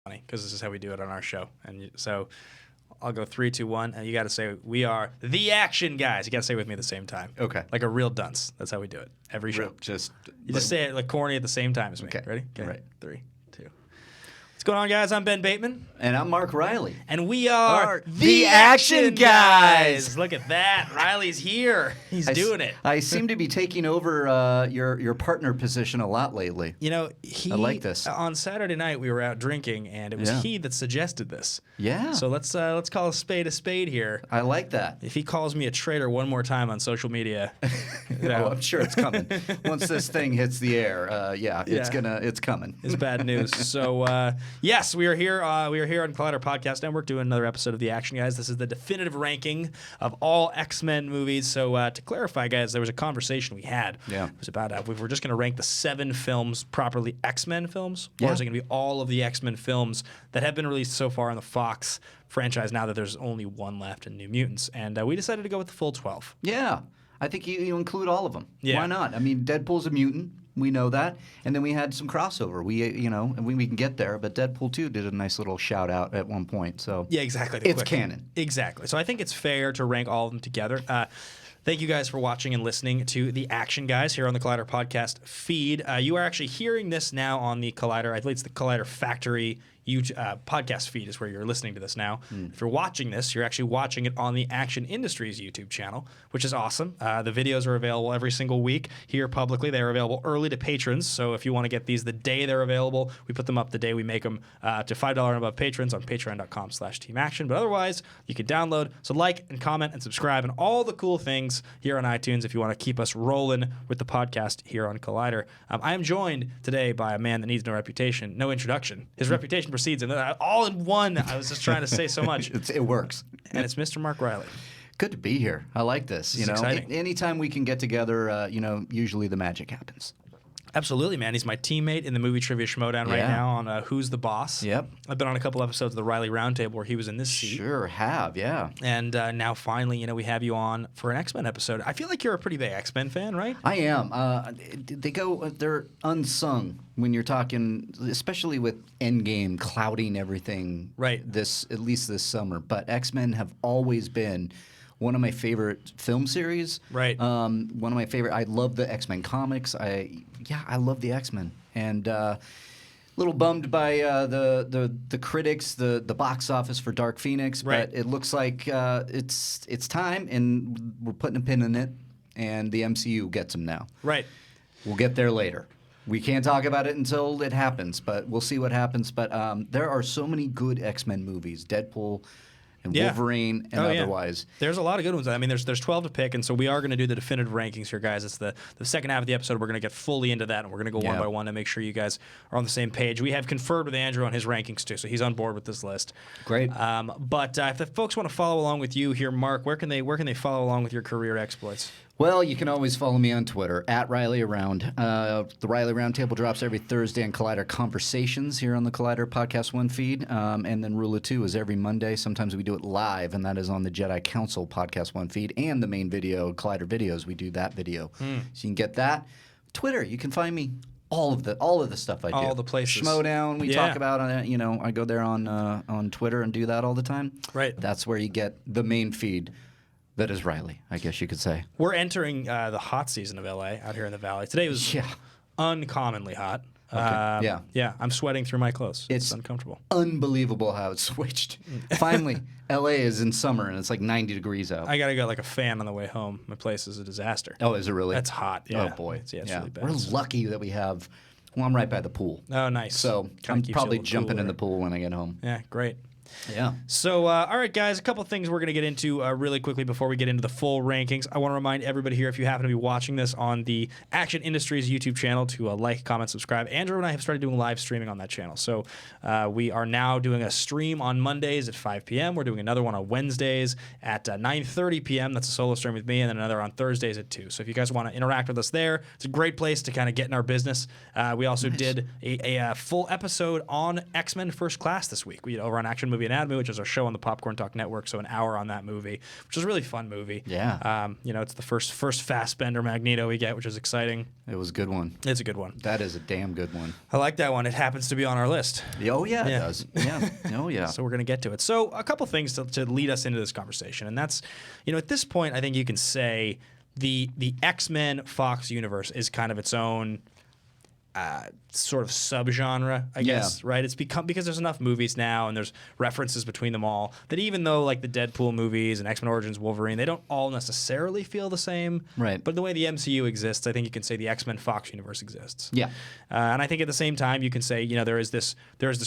because this is how we do it on our show. And so I'll go 3, 2, 1, and you got to say we are the Action Guys. You got to say it with me at the same time. Okay. Like a real dunce. That's how we do it every show. You just say it like corny at the same time as me. Okay. Ready? Okay. Right. 3, 2. What's going on, guys? I'm Ben Bateman. And I'm Mark Riley. And we are the Action Guys. Look at that. Riley's here. He's doing it. I seem to be taking over your partner position a lot lately. You know, I like this. On Saturday night, we were out drinking, and it was he that suggested this. Yeah. So let's call a spade here. I like that. If he calls me a traitor one more time on social media, I'm sure it's coming. Once this thing hits the air, it's coming. It's bad news. So yes, we are here. We are here on Collider Podcast Network doing another episode of The Action Guys. This is the definitive ranking of all X-Men movies. So to clarify, guys, there was a conversation we had. Yeah. It was about if we're just going to rank the 7 films properly X-Men films, or is it going to be all of the X-Men films that have been released so far in the Fox franchise now that there's only one left in New Mutants? And we decided to go with the full 12. Yeah. I think you include all of them. Yeah. Why not? I mean, Deadpool's a mutant. We know that. And then we had some crossover. We can get there, but Deadpool 2 did a nice little shout out at one point. So yeah, exactly. It's canon. Exactly. So I think it's fair to rank all of them together. Thank you guys for watching and listening to The Action Guys here on the Collider Podcast feed. You are actually hearing this now on the Collider, I believe it's the Collider Factory podcast feed is where you're listening to this now. If you're watching this, you're actually watching it on the Action Industries YouTube channel, which is awesome. The videos are available every single week here publicly. They are available early to patrons, so if you want to get these the day they're available, we put them up the day we make them to $5 and above patrons on patreon.com/teamaction. But otherwise, you can download. So like and comment and subscribe and all the cool things here on iTunes if you want to keep us rolling with the podcast here on Collider. I am joined today by a man that needs no reputation, no introduction. His reputation precedes him. All in one. I was just trying to say so much. It works. And it's Mr. Mark Riley. Good to be here. I like this. This is exciting. Anytime we can get together, usually the magic happens. Absolutely, man. He's my teammate in the movie Trivia Schmodown right now on Who's the Boss. Yep. I've been on a couple episodes of the Riley Roundtable where he was in this seat. Sure have, yeah. And now finally, we have you on for an X-Men episode. I feel like you're a pretty big X-Men fan, right? I am. They're unsung when you're talking, especially with Endgame clouding everything. Right. At least this summer. But X-Men have always been one of my favorite film series. Right. One of my favorite. I love the X-Men comics. I love the X-Men. And a little bummed by the critics, the box office for Dark Phoenix. Right. But it looks like it's time, and we're putting a pin in it, and the MCU gets them now. Right. We'll get there later. We can't talk about it until it happens, but we'll see what happens. But there are so many good X-Men movies. Deadpool and Wolverine and otherwise. There's a lot of good ones. I mean, there's 12 to pick, and so we are going to do the definitive rankings here, guys. It's the second half of the episode. We're going to get fully into that, and we're going to go one by one to make sure you guys are on the same page. We have conferred with Andrew on his rankings, too, so he's on board with this list. Great. But if the folks want to follow along with you here, Mark, where can they follow along with your career exploits? Well, you can always follow me on Twitter, @RileyAround. The Riley Roundtable drops every Thursday on Collider Conversations here on the Collider Podcast 1 feed. And then Rule of Two is every Monday. Sometimes we do it live, and that is on the Jedi Council Podcast 1 feed. And the main video, Collider Videos, we do that video. So you can get that. Twitter, you can find me all of the stuff I do. All the places. Schmodown, we talk about on it. I go there on Twitter and do that all the time. Right. That's where you get the main feed. That is Riley, I guess you could say. We're entering the hot season of LA out here in the Valley. Today was uncommonly hot. Okay. Yeah, I'm sweating through my clothes. It's uncomfortable. Unbelievable how it switched. Finally, LA is in summer and it's like 90 degrees out. I got to get like a fan on the way home. My place is a disaster. Oh, is it really? That's hot. Yeah. Oh, boy. It's really bad. We're lucky that we have. Well, I'm right by the pool. Oh, nice. So I'm probably jumping in the pool when I get home. Yeah, great. Yeah. So, all right, guys, a couple of things we're going to get into really quickly before we get into the full rankings. I want to remind everybody here, if you happen to be watching this on the Action Industries YouTube channel, to like, comment, subscribe. Andrew and I have started doing live streaming on that channel. So we are now doing a stream on Mondays at 5 p.m. We're doing another one on Wednesdays at 9:30 p.m. That's a solo stream with me, and then another on Thursdays at 2. So if you guys want to interact with us there, it's a great place to kind of get in our business. We also did a full episode on X-Men First Class this week. Over on Action Movie Anatomy, which is our show on the Popcorn Talk Network. So an hour on that movie, which is a really fun movie. Yeah. It's the first Fassbender Magneto we get, which is exciting. It was a good one. It's a good one. That is a damn good one. I like that one. It happens to be on our list. Oh, yeah, it does. Yeah. Oh, yeah. So we're going to get to it. So a couple things to lead us into this conversation. And that's, at this point, I think you can say the X-Men Fox universe is kind of its own sort of subgenre, I guess, right? It's become, because there's enough movies now and there's references between them all, that even though like the Deadpool movies and X-Men Origins Wolverine, they don't all necessarily feel the same. Right. But the way the MCU exists, I think you can say the X-Men Fox universe exists. Yeah. And I think at the same time, you can say, there is this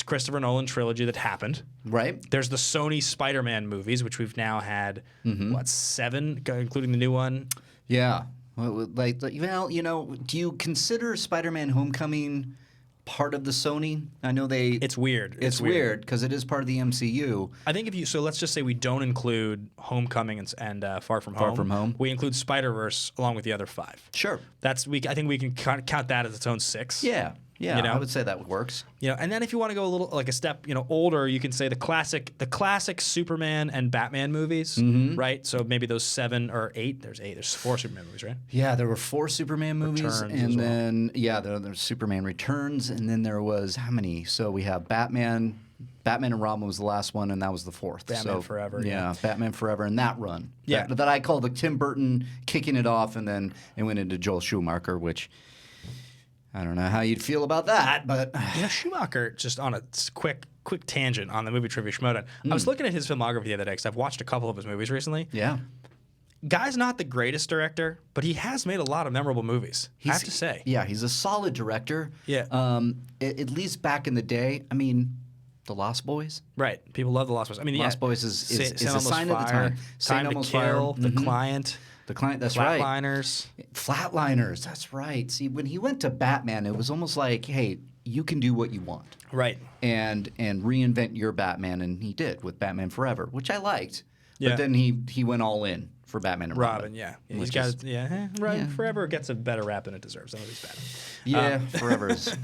Christopher Nolan trilogy that happened. Right. There's the Sony Spider-Man movies, which we've now had, 7, including the new one? Yeah. Well, do you consider Spider-Man Homecoming part of the Sony? I know they... It's weird. It's weird because it is part of the MCU. I think so let's just say we don't include Homecoming and Far From Home. Far From Home. We include Spider-Verse along with the other 5. Sure. I think we can count that as its own 6. Yeah. Yeah, I would say that works. And then if you want to go a little like a step, older, you can say the classic Superman and Batman movies, right? So maybe those 7 or 8. There's 4 Superman movies, right? Yeah, there were 4 Superman movies, Returns and as well. then there's Superman Returns, and then there was how many? So we have Batman and Robin was the last one, and that was the 4th. Batman Forever. Yeah, Batman Forever, and that run. Yeah. That I call the Tim Burton kicking it off, and then it went into Joel Schumacher, which I don't know how you'd feel about that, but Schumacher, just on a quick tangent on the movie Trivia Schmodown. I was looking at his filmography the other day because I've watched a couple of his movies recently. yeah. Guy's not the greatest director, but he has made a lot of memorable movies. I have to say. Yeah, he's a solid director. Yeah. At least back in the day, I mean, The Lost Boys. Right. People love The Lost Boys. I mean, Lost Boys is Saint a Elmo's sign of the Fire, time. Time to Kill, The Client. The Client, that's right. Flatliners. Flatliners, that's right. See, when he went to Batman, it was almost like, hey, you can do what you want. Right. And reinvent your Batman, and he did with Batman Forever, which I liked. Yeah. But then he went all in for Batman and Robin. Yeah. He's got Forever gets a better rap than it deserves. That movie's bad. Yeah, Forever is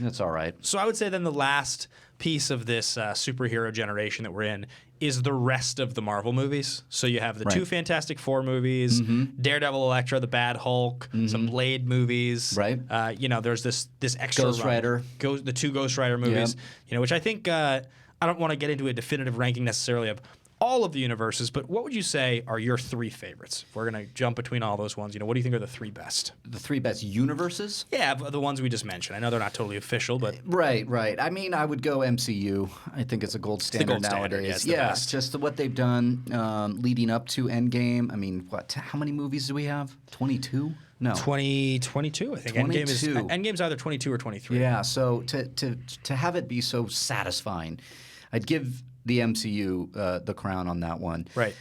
that's all right. So I would say then the last piece of this superhero generation that we're in is the rest of the Marvel movies. So you have the 2 Fantastic Four movies, Daredevil, Elektra, the Bad Hulk, some Blade movies. Right. There's this extra Ghost Rider. The 2 Ghost Rider movies. Which I think I don't want to get into a definitive ranking necessarily of all of the universes, but what would you say are your 3 favorites? If we're going to jump between all those ones, what do you think are the 3 best? The 3 best universes? Yeah, the ones we just mentioned. I know they're not totally official, but... Right. I mean, I would go MCU. I think it's a gold standard nowadays. Yeah, it's just what they've done leading up to Endgame. I mean, how many movies do we have? 22? No. 22, I think. 22. Endgame's either 22 or 23. Yeah, so to have it be so satisfying, I'd give the MCU the crown on that one. Right.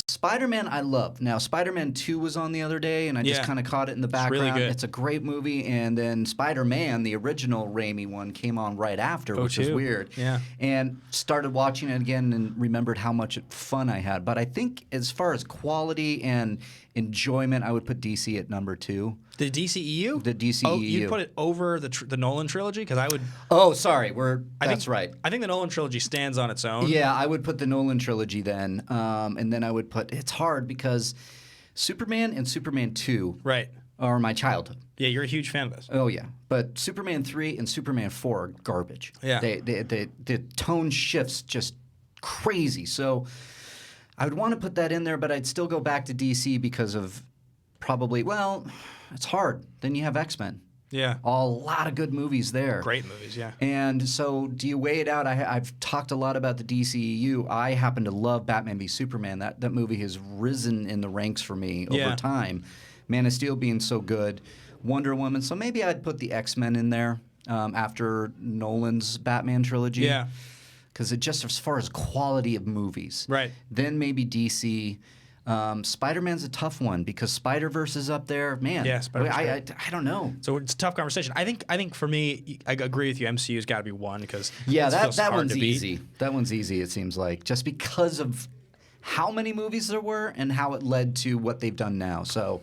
Spider-Man I love. Now, Spider-Man 2 was on the other day, and I just kind of caught it in the background. Really good. It's a great movie. And then Spider-Man, the original Raimi one, came on right after, which was weird. Yeah. And started watching it again and remembered how much fun I had. But I think as far as quality and enjoyment, I would put DC at number 2. The DCEU? The DCEU. Oh, you'd put it over the Nolan trilogy? Because I would... Oh, sorry. That's right. I think the Nolan trilogy stands on its own. Yeah, I would put the Nolan trilogy then. And then I would put... It's hard because Superman and Superman 2 are my childhood. Yeah, you're a huge fan of this. Oh, yeah. But Superman 3 and Superman 4 are garbage. Yeah. The tone shifts just crazy. So I would want to put that in there, but I'd still go back to DC because of probably... Well... It's hard. Then you have X-Men. Yeah. A lot of good movies there. Great movies, yeah. And so do you weigh it out? I've talked a lot about the DCEU. I happen to love Batman v Superman. That movie has risen in the ranks for me over time. Man of Steel being so good. Wonder Woman. So maybe I'd put the X-Men in there after Nolan's Batman trilogy. Yeah. Because it just as far as quality of movies. Right. Then maybe DC. Spider-Man's a tough one because Spider-Verse is up there. Man, yeah, I don't know. So it's a tough conversation. I think for me, I agree with you. MCU's got to be 1 because that one's easy. That one's easy. It seems like just because of how many movies there were and how it led to what they've done now. So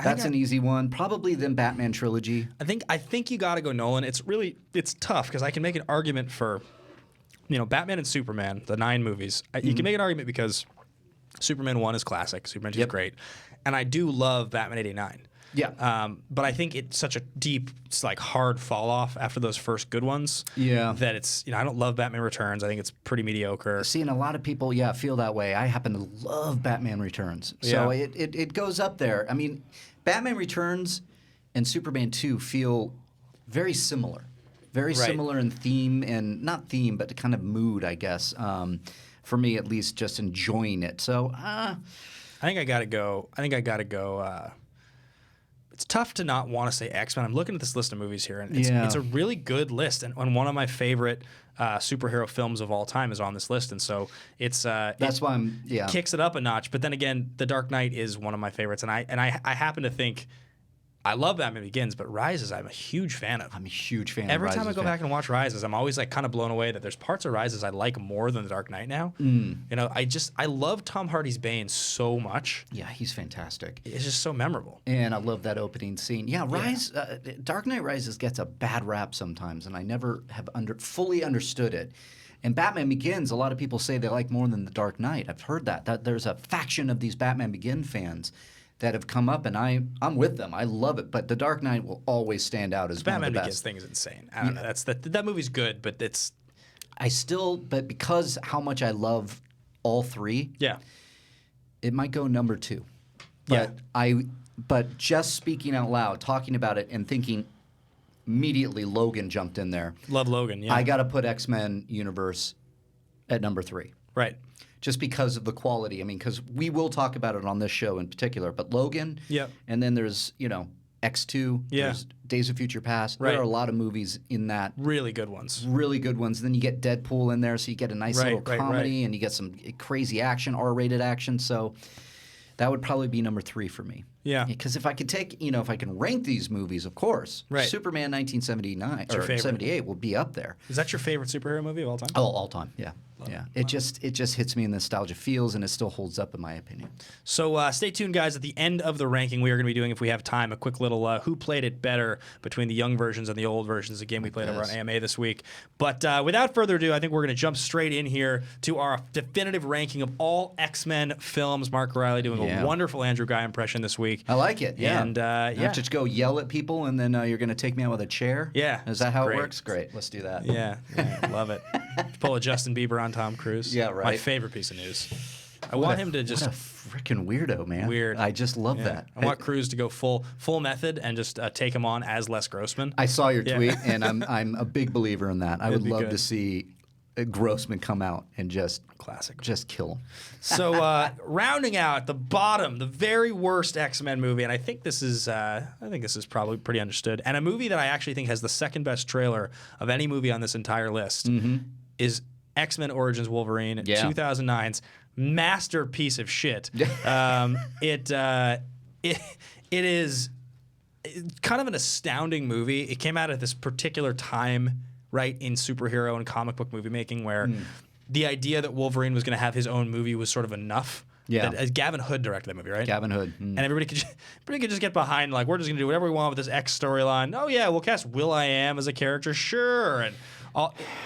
that's an easy one. Probably then Batman trilogy. I think you got to go Nolan. It's tough because I can make an argument for Batman and Superman, the 9 movies. You can make an argument because Superman 1 is classic, Superman 2 is great, and I do love Batman '89. Yeah. But I think it's such a deep, hard fall off after those first good ones. Yeah. That it's, I don't love Batman Returns. I think it's pretty mediocre. Seeing a lot of people, feel that way. I happen to love Batman Returns. So it goes up there. I mean, Batman Returns and Superman 2 feel very similar. Very similar in theme, and not theme, but kind of mood, I guess. For me, at least, just enjoying it. So, I think I gotta go. It's tough to not want to say X-Men. I'm looking at this list of movies here, and it's a really good list. And one of my favorite superhero films of all time is on this list. And so that's why I'm kicks it up a notch. But then again, The Dark Knight is one of my favorites, and I happen to think. I love Batman Begins, but Rises I'm a huge fan of. I'm a huge fan Every of Rises. time I go back and watch Rises, I'm always kind of blown away that there's parts of Rises I like more than The Dark Knight now. I love Tom Hardy's Bane so much. Yeah, he's fantastic. It's just so memorable. And I love that opening scene. Yeah, Dark Knight Rises gets a bad rap sometimes, and I never have fully understood it. And Batman Begins, a lot of people say they like more than The Dark Knight. I've heard that there's a faction of these Batman Begin fans that have come up, and I'm with them. I love it, but The Dark Knight will always stand out as one of the best. Batman Begins thing is insane. I don't know. That movie's good, but it's. But because how much I love all three. Yeah. It might go number 2. But But just speaking out loud, talking about it, and thinking immediately, Logan jumped in there. Love Logan. Yeah. I got to put X-Men Universe at number 3. Right. Just because of the quality. I mean, because we will talk about it on this show in particular, but Logan, and then there's, X2, there's Days of Future Past. Right. There are a lot of movies in that. Really good ones. Really good ones. Then you get Deadpool in there, so you get a nice little comedy, and you get some crazy action, R-rated action. So that would probably be number 3 for me. Yeah. Because if I could if I can rank these movies, of course, Superman 1979 or 78 will be up there. Is that your favorite superhero movie of all time? Oh, all time, yeah. It just hits me in nostalgia feels, and it still holds up in my opinion. So stay tuned, guys. At the end of the ranking, we are going to be doing, if we have time, a quick little who played it better between the young versions and the old versions. A game we played over on AMA this week. But without further ado, I think we're going to jump straight in here to our definitive ranking of all X-Men films. Mark Riley doing a wonderful Andrew Guy impression this week. I like it. Yeah. And just go yell at people, and then you're going to take me out with a chair. Yeah. Is that how it works? Great. Let's do that. Yeah. Love it. Pull a Justin Bieber on Tom Cruise. Yeah, right. My favorite piece of news. I want him to just. What a freaking weirdo, man. Weird. I just love that. I want Cruise to go full method and just take him on as Les Grossman. I saw your tweet, and I'm a big believer in that. I would love to see Grossman come out and just kill him. So rounding out the bottom, the very worst X-Men movie, and I think this is probably pretty understood, and a movie that I actually think has the second best trailer of any movie on this entire list is X-Men Origins Wolverine, 2009's masterpiece of shit. It is kind of an astounding movie. It came out at this particular time, right, in superhero and comic book movie making, where the idea that Wolverine was going to have his own movie was sort of enough. Yeah. Gavin Hood directed that movie, right? Gavin Hood. And everybody could just get behind, we're just going to do whatever we want with this X storyline. Oh, yeah, we'll cast Will.i.am as a character, sure. And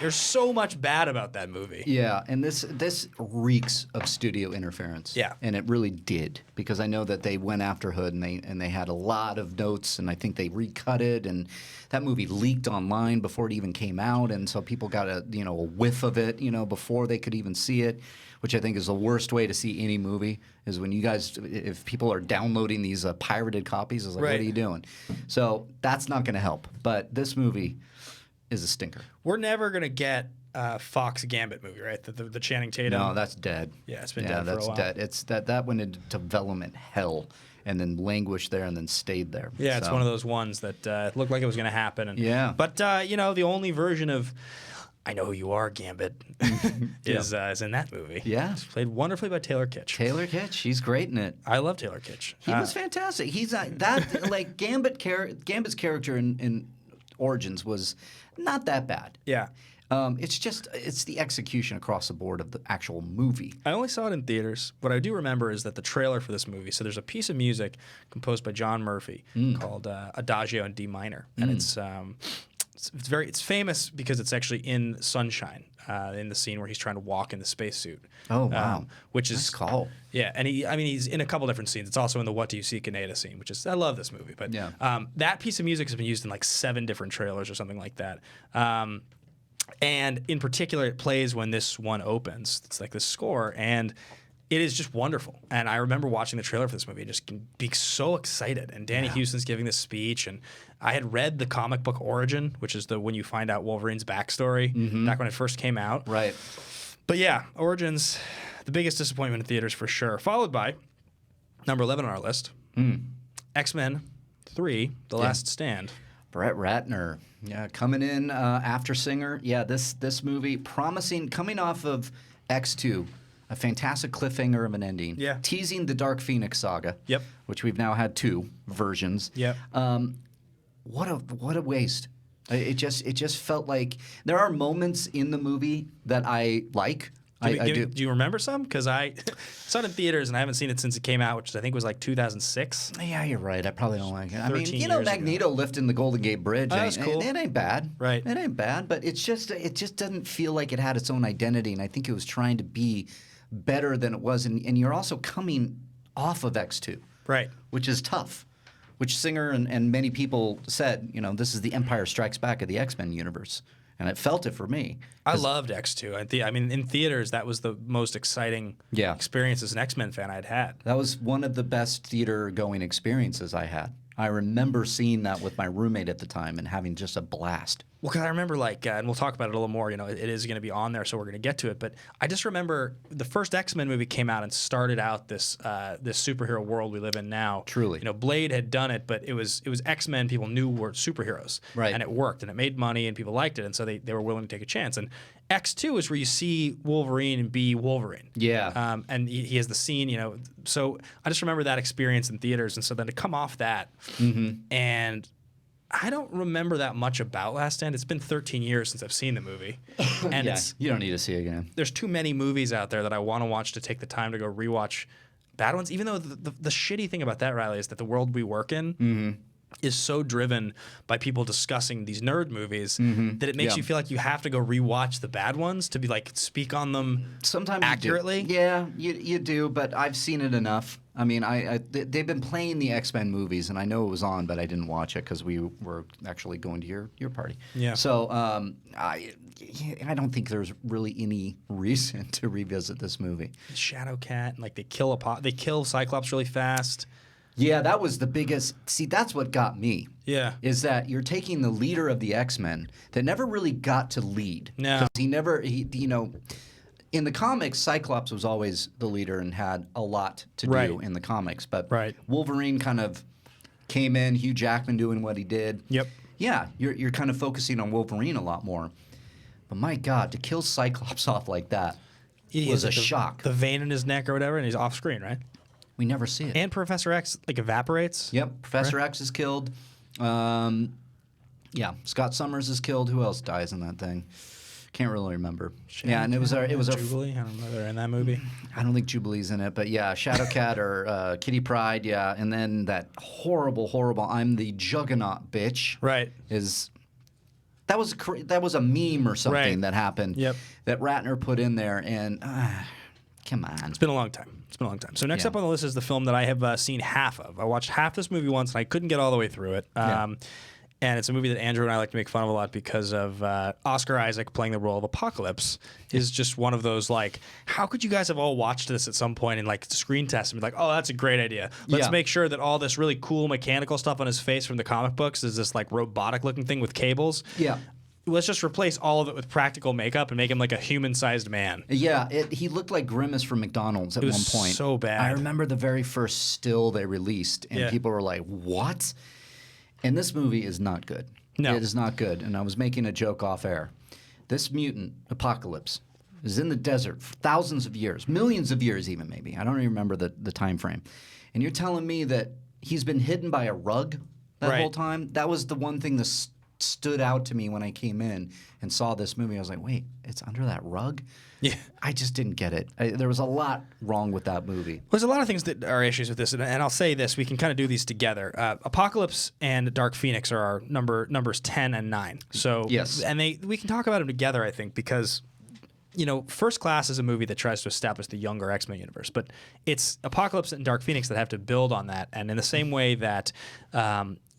there's so much bad about that movie. Yeah, and this reeks of studio interference. Yeah. And it really did, because I know that they went after Hood, and they had a lot of notes, and I think they recut it, and that movie leaked online before it even came out, and so people got a whiff of it, before they could even see it, which I think is the worst way to see any movie, is when if people are downloading these pirated copies, it's like, what are you doing? So that's not going to help. But this movie is a stinker. We're never going to get Fox Gambit movie, right? The Channing Tatum. No, that's dead. Yeah, it's been dead for a while. Yeah, that's dead. It's that went into development hell, and then languished there, and then stayed there. Yeah, it's one of those ones that looked like it was going to happen. But the only version of I Know Who You Are, Gambit, is in that movie. Yeah. It's played wonderfully by Taylor Kitsch. Taylor Kitsch, he's great in it. I love Taylor Kitsch. He was fantastic. He's Gambit's character in Origins was not that bad. Yeah. It's the execution across the board of the actual movie. I only saw it in theaters. What I do remember is that the trailer for this movie, so there's a piece of music composed by John Murphy called Adagio in D minor. And it's it's famous because it's actually in sunshine in the scene where he's trying to walk in the spacesuit. Oh wow, which is nice call. Yeah, and he's in a couple different scenes. It's also in the "What Do You See, Kaneda" scene, which is I love this movie. But that piece of music has been used in like 7 different trailers or something like that. And in particular, it plays when this one opens. It's like this score, and it is just wonderful. And I remember watching the trailer for this movie and just being so excited. And Danny Houston's giving this speech, and I had read the comic book Origin, which is when you find out Wolverine's backstory back when it first came out. Right. But yeah, Origins, the biggest disappointment in theaters for sure. Followed by number 11 on our list, X-Men 3: The Last Stand. Brett Ratner, coming in after Singer. Yeah, this movie promising, coming off of X2, a fantastic cliffhanger of an ending. Yeah. Teasing the Dark Phoenix saga. Yep. Which we've now had 2 versions. Yep. What a waste. It just felt like there are moments in the movie that I like. I do. Do you remember some? Because I saw it in theaters and I haven't seen it since it came out, which I think was like 2006. Yeah, you're right. I probably don't like it. I mean, 13 Magneto years ago. lifting the Golden Gate Bridge. That's cool. It ain't bad. Right. It ain't bad, but it just doesn't feel like it had its own identity, and I think it was trying to be better than it was. And you're also coming off of X2. Right. Which is tough. Which Singer and many people said, this is the Empire Strikes Back of the X-Men universe. And it felt it for me. I loved X2. I mean, in theaters, that was the most exciting experience as an X-Men fan I'd had. That was one of the best theater-going experiences I had. I remember seeing that with my roommate at the time and having just a blast. Well, because I remember, and we'll talk about it a little more, it is going to be on there, so we're going to get to it. But I just remember the first X-Men movie came out and started out this superhero world we live in now. Truly. Blade had done it, but it was X-Men people knew were superheroes. Right. And it worked, and it made money, and people liked it, and so they were willing to take a chance. And X2 is where you see Wolverine be Wolverine. Yeah. And he has the scene, So I just remember that experience in theaters, and so then to come off that, and I don't remember that much about Last Stand. It's been 13 years since I've seen the movie. And you don't need to see it again. There's too many movies out there that I want to watch to take the time to go rewatch bad ones, even though the shitty thing about that, Riley, is that the world we work in is so driven by people discussing these nerd movies that it makes you feel like you have to go rewatch the bad ones to be speak on them sometimes accurately. Yeah, you do, but I've seen it enough. I mean, they've been playing the X-Men movies, and I know it was on, but I didn't watch it because we were actually going to your party. Yeah. So I don't think there's really any reason to revisit this movie. Shadowcat, and they kill Cyclops really fast. Yeah, that was the biggest. See, that's what got me. Yeah. Is that you're taking the leader of the X-Men that never really got to lead. No. Because in the comics, Cyclops was always the leader and had a lot to do in the comics. But Wolverine kind of came in, Hugh Jackman doing what he did. Yep. Yeah, you're kind of focusing on Wolverine a lot more. But my God, to kill Cyclops off like that was a shock. The vein in his neck or whatever, and he's off screen, right? We never see it. And Professor X evaporates. Yep, Professor X is killed. Scott Summers is killed. Who else dies in that thing? Can't really remember. And it was our Jubilee. I don't know if they're in that movie. I don't think Jubilee's in it, but yeah, Shadowcat or Kitty Pryde, yeah, and then that horrible "I'm the Juggernaut bitch." Right. That was a meme or something that happened. Yep. That Ratner put in there, and come on. It's been a long time. So next up on the list is the film that I have seen half of. I watched half this movie once, and I couldn't get all the way through it. And it's a movie that Andrew and I like to make fun of a lot because of Oscar Isaac playing the role of Apocalypse is just one of those, how could you guys have all watched this at some point and screen test and be like, oh, that's a great idea. Let's make sure that all this really cool mechanical stuff on his face from the comic books is this robotic looking thing with cables. Yeah. Let's just replace all of it with practical makeup and make him like a human-sized man. Yeah, he looked like Grimace from McDonald's at one point. So bad. I remember the very first still they released, and people were like, what? And this movie is not good. No. It is not good. And I was making a joke off air. This mutant, Apocalypse, is in the desert for thousands of years, millions of years even maybe. I don't even remember the time frame. And you're telling me that he's been hidden by a rug that whole time? That was the one thing that stood out to me when I came in and saw this movie. I was like, wait, it's under that rug? Yeah. I just didn't get it. There was a lot wrong with that movie. There's a lot of things that are issues with this, and I'll say this: we can kind of do these together. Apocalypse and Dark Phoenix are our numbers 10 and 9. So yes, and we can talk about them together, I think, because First Class is a movie that tries to establish the younger X-Men universe, but it's Apocalypse and Dark Phoenix that have to build on that, and in the same way that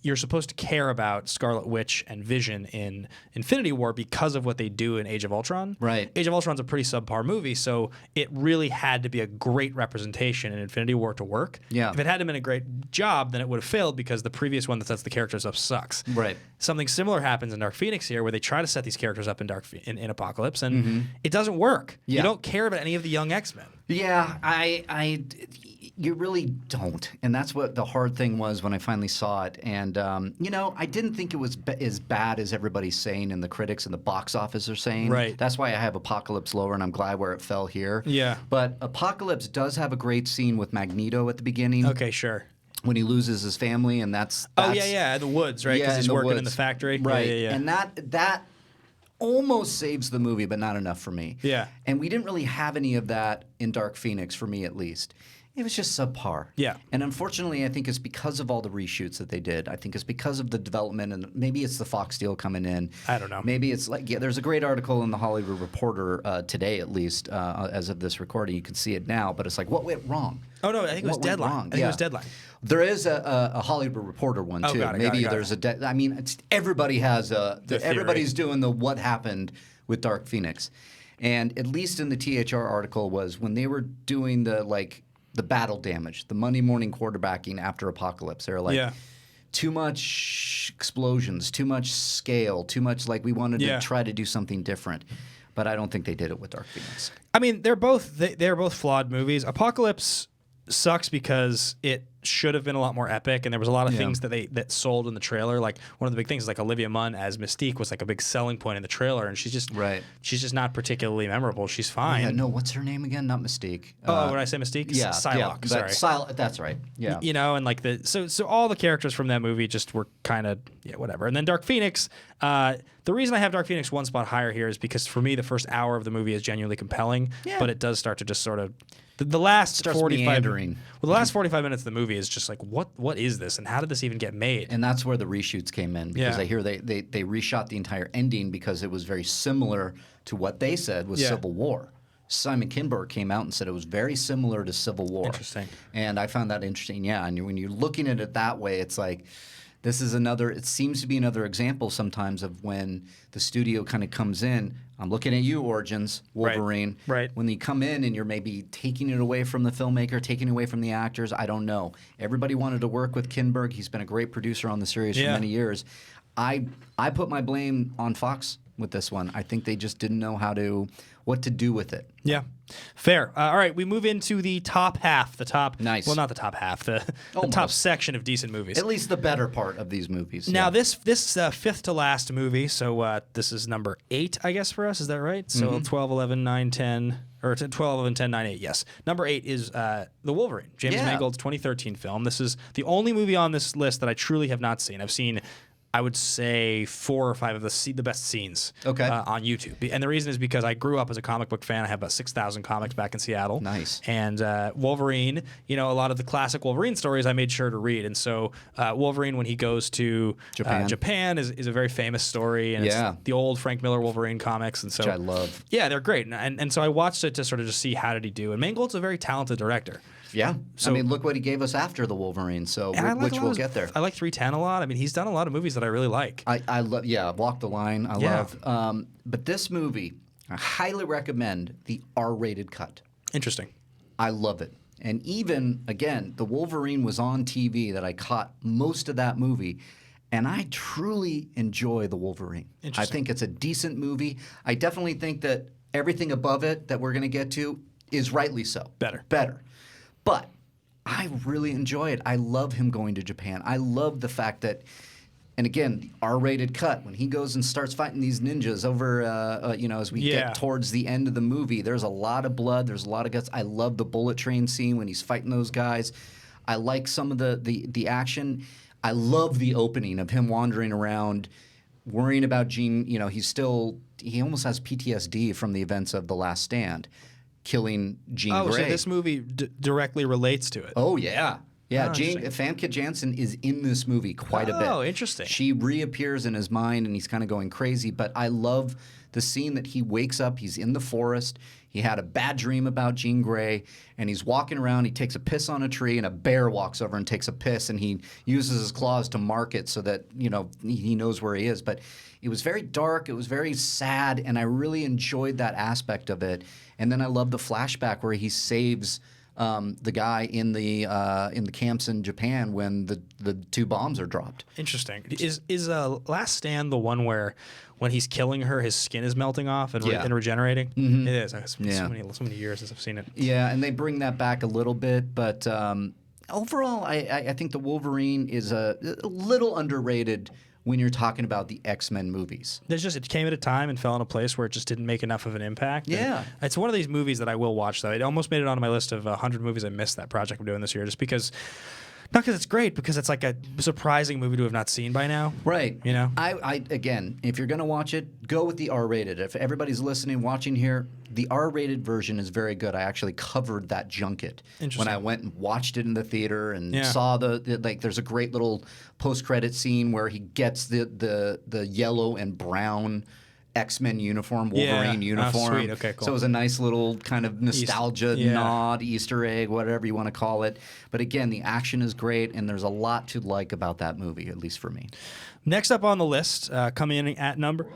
you're supposed to care about Scarlet Witch and Vision in Infinity War because of what they do in Age of Ultron. Right. Age of Ultron's a pretty subpar movie, so it really had to be a great representation in Infinity War to work. Yeah. If it hadn't been a great job, then it would have failed because the previous one that sets the characters up sucks. Right. Something similar happens in Dark Phoenix here, where they try to set these characters up in in Apocalypse, and it doesn't work. Yeah. You don't care about any of the young X-Men. Yeah, you really don't, and that's what the hard thing was when I finally saw it. And I didn't think it was as bad as everybody's saying, and the critics and the box office are saying. Right. That's why I have Apocalypse lower, and I'm glad where it fell here. Yeah. But Apocalypse does have a great scene with Magneto at the beginning. Okay, sure. When he loses his family, and that's in the woods, right? Because he's working in the factory, right? Yeah. And that almost saves the movie, but not enough for me. Yeah. And we didn't really have any of that in Dark Phoenix, for me at least. It was just subpar. Yeah. And unfortunately, I think it's because of all the reshoots that they did. I think it's because of the development, and maybe it's the Fox deal coming in. I don't know. Maybe it's like, there's a great article in the Hollywood Reporter today, at least, as of this recording. You can see it now, but it's like, what went wrong? Oh, no, I think it was Deadline. I think it was Deadline. There is a Hollywood Reporter one, too. Got it, maybe got it. there's everybody has everybody's doing the what happened with Dark Phoenix. And at least in the THR article was when they were doing the battle damage, the Monday morning quarterbacking after Apocalypse. They're like, too much explosions, too much scale, too much we wanted to try to do something different. But I don't think they did it with Dark Phoenix. I mean, they're both flawed movies. Apocalypse sucks because it should have been a lot more epic, and there was a lot of things that sold in the trailer. Like one of the big things is Olivia Munn as Mystique was a big selling point in the trailer, and she's just not particularly memorable. She's fine. Yeah, no, what's her name again? Not Mystique. When I say Mystique, yeah, Psylocke. Sorry, that's right. Yeah, and so all the characters from that movie just were kind of whatever. And then Dark Phoenix. The reason I have Dark Phoenix one spot higher here is because for me the first hour of the movie is genuinely compelling, but it does start to just sort of. The last 45 minutes of the movie is just what is this, and how did this even get made? And that's where the reshoots came in, because I hear they reshot the entire ending because it was very similar to what they said was Civil War. Simon Kinberg came out and said it was very similar to Civil War. Interesting. And I found that interesting, and when you're looking at it that way, it's like this is it seems to be another example sometimes of when the studio kind of comes in. I'm looking at you, Origins, Wolverine. Right. When you come in and you're maybe taking it away from the filmmaker, taking it away from the actors, I don't know. Everybody wanted to work with Kinberg. He's been a great producer on the series for many years. I put my blame on Fox with this one. I think they just didn't know what to do with it. Yeah, fair. All right, we move into the top half. Nice. Well, not the top half. The top section of decent movies. At least the better part of these movies. Now, this fifth to last movie, so this is number 8, I guess, for us. Is that right? So 12, 11, 9, 10, or 12, 11, 10, 9, 8, yes. Number 8 is The Wolverine, James Mangold's 2013 film. This is the only movie on this list that I truly have not seen. I've seen I would say 4 or 5 of the best scenes on YouTube. And the reason is because I grew up as a comic book fan. I have about 6,000 comics back in Seattle. Nice. And Wolverine, a lot of the classic Wolverine stories I made sure to read. And so Wolverine, when he goes to Japan is a very famous story. And it's the old Frank Miller Wolverine comics. And so, which I love. Yeah, they're great. And so I watched it to sort of just see how did he do. And Mangold's a very talented director. Yeah. So, look what he gave us after the Wolverine, which we'll get there. I like 310 a lot. I mean, he's done a lot of movies that I really like. I love, Walk the Line, I love. But this movie, I highly recommend the R-rated cut. Interesting. I love it. And even, again, the Wolverine was on TV that I caught most of that movie, and I truly enjoy the Wolverine. I think it's a decent movie. I definitely think that everything above it that we're going to get to is rightly so. Better. But I really enjoy it. I love him going to Japan. I love the fact that, and again, the R-rated cut, when he goes and starts fighting these ninjas over, as we get towards the end of the movie, there's a lot of blood, there's a lot of guts. I love the bullet train scene when he's fighting those guys. I like some of the action. I love the opening of him wandering around worrying about Jean. You know, he almost has PTSD from the events of The Last Stand, killing Jean Oh, Grey. so this movie directly relates to it. Oh yeah. Yeah, Oh, Famke Janssen is in this movie quite a bit. Oh, interesting. She reappears in his mind, and he's kind of going crazy. But I love the scene that he wakes up. He's in the forest. He had a bad dream about Jean Grey, and he's walking around. He takes a piss on a tree, and a bear walks over and takes a piss, and he uses his claws to mark it so that he knows where he is. But it was very dark. It was very sad, and I really enjoyed that aspect of it. And then I love the flashback where he saves the guy in the camps in Japan when the 2 bombs are dropped. Interesting. Is Last Stand the one where when he's killing her, his skin is melting off and, and regenerating? Mm-hmm. It is. It's been so many years since I've seen it. Yeah, and they bring that back a little bit, but overall, I think the Wolverine is a little underrated when you're talking about the X-Men movies. It came at a time and fell in a place where it just didn't make enough of an impact. Yeah. And it's one of these movies that I will watch, though. It almost made it onto my list of 100 movies I missed that project I'm doing this year, just because, not because it's great, because it's like a surprising movie to have not seen by now. Right. You know? I again, if you're going to watch it, go with the R-rated. If everybody's listening, watching here, the R-rated version is very good. I actually covered that junket when I went and watched it in the theater and saw there's a great little post-credit scene where he gets the yellow and brown X-Men uniform, Wolverine uniform. Oh, sweet. Okay, cool. So it was a nice little kind of nostalgia nod, Easter egg, whatever you want to call it. But again, the action is great, and there's a lot to like about that movie, at least for me. Next up on the list, coming in at number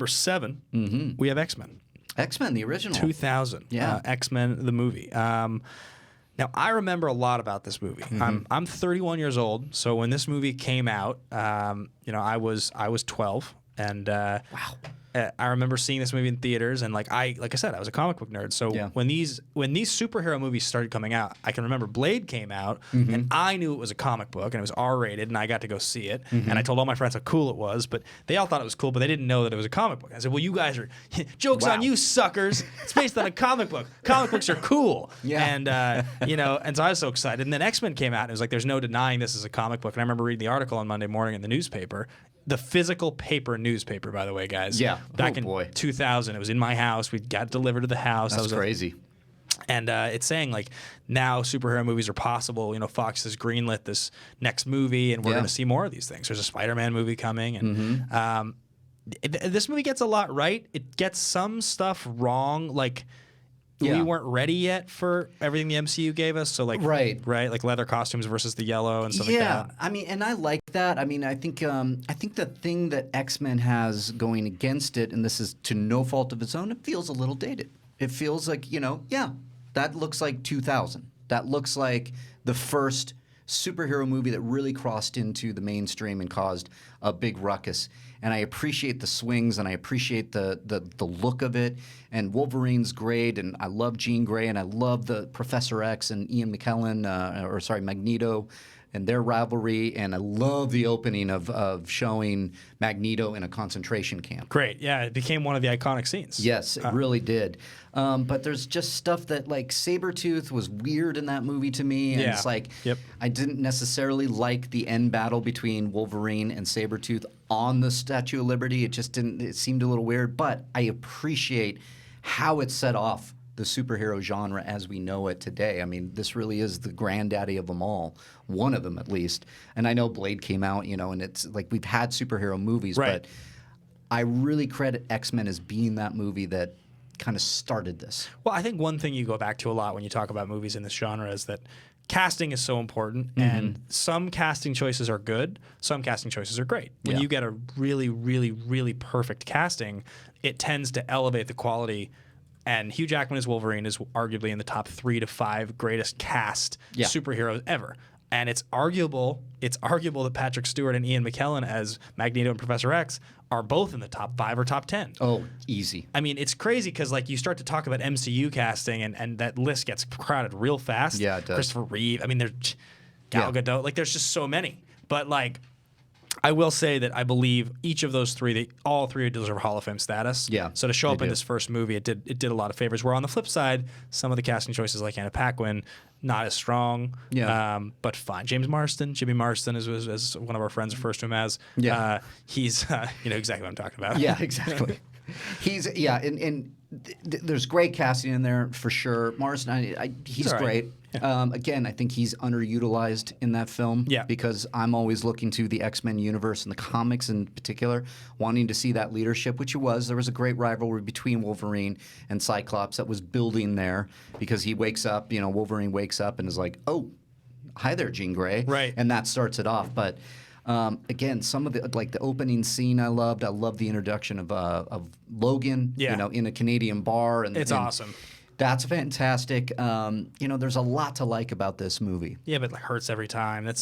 7, we have X-Men. X-Men, the original. 2000. Yeah. X-Men, the movie. Now, I remember a lot about this movie. I'm 31 years old, so when this movie came out, I was 12, and wow. I remember seeing this movie in theaters, and like I said, I was a comic book nerd. So when these superhero movies started coming out, I can remember Blade came out, and I knew it was a comic book, and it was R-rated, and I got to go see it. And I told all my friends how cool it was, but they all thought it was cool, but they didn't know that it was a comic book. I said, "Well, you guys are jokes on you, suckers! It's based on a comic book. Comic books are cool." Yeah. And and so I was so excited. And then X-Men came out, and it was like, "There's no denying this is a comic book." And I remember reading the article on Monday morning in the newspaper. The physical paper newspaper, by the way, guys. Yeah. Back in 2000, it was in my house. We got it delivered to the house. That's crazy. And it's saying, like, now superhero movies are possible. Fox has greenlit this next movie, and we're going to see more of these things. There's a Spider-Man movie coming. And this movie gets a lot right. It gets some stuff wrong, like... We weren't ready yet for everything the MCU gave us. So, like, right, like leather costumes versus the yellow and stuff like that. Yeah, I mean, and I like that. I mean, I think the thing that X-Men has going against it, and this is to no fault of its own, it feels a little dated. It feels like, that looks like 2000. That looks like the first superhero movie that really crossed into the mainstream and caused a big ruckus. And I appreciate the swings, and I appreciate the look of it. And Wolverine's great, and I love Jean Grey, and I love the Professor X and Ian McKellen, Magneto, and their rivalry. And I love the opening of showing Magneto in a concentration camp. Great, yeah, it became one of the iconic scenes. Yes, it really did. But there's just stuff that, like, Sabretooth was weird in that movie to me. And it's like, I didn't necessarily like the end battle between Wolverine and Sabretooth on the Statue of Liberty. It just didn't, it seemed a little weird. But I appreciate how it set off the superhero genre as we know it today. I mean, this really is the granddaddy of them all, one of them at least. And I know Blade came out, and it's like we've had superhero movies, but I really credit X-Men as being that movie that kind of started this. Well, I think one thing you go back to a lot when you talk about movies in this genre is that casting is so important, and some casting choices are good, some casting choices are great. When you get a really, really, really perfect casting, it tends to elevate the quality. And Hugh Jackman as Wolverine is arguably in the top 3 to 5 greatest cast superheroes ever. And it's arguable that Patrick Stewart and Ian McKellen as Magneto and Professor X are both in the top 5 or top 10. Oh, easy. I mean, it's crazy because, like, you start to talk about MCU casting and that list gets crowded real fast. Yeah, it does. Christopher Reeve. I mean, there's Gal Gadot. Like, there's just so many. But, like, I will say that I believe each of those three, all three deserve Hall of Fame status. Yeah, So to show up they in do. this first movie, it did a lot of favors. Where on the flip side, some of the casting choices like Anna Paquin, not as strong. Yeah. But fine. Jimmy Marston, as one of our friends refers to him as. Yeah. He's you know exactly what I'm talking about. Yeah, exactly. There's great casting in there for sure. Marston, he's all right. great. Again, I think he's underutilized in that film. Yeah. Because I'm always looking to the X-Men universe and the comics in particular, wanting to see that leadership, which it was. There was a great rivalry between Wolverine and Cyclops that was building there because he wakes up, Wolverine wakes up and is like, oh, hi there, Jean Grey. Right. And that starts it off. But again, some of the opening scene I loved. I loved the introduction of Logan, Yeah. In a Canadian bar. It's awesome. That's fantastic. There's a lot to like about this movie. Yeah, but it hurts every time. There's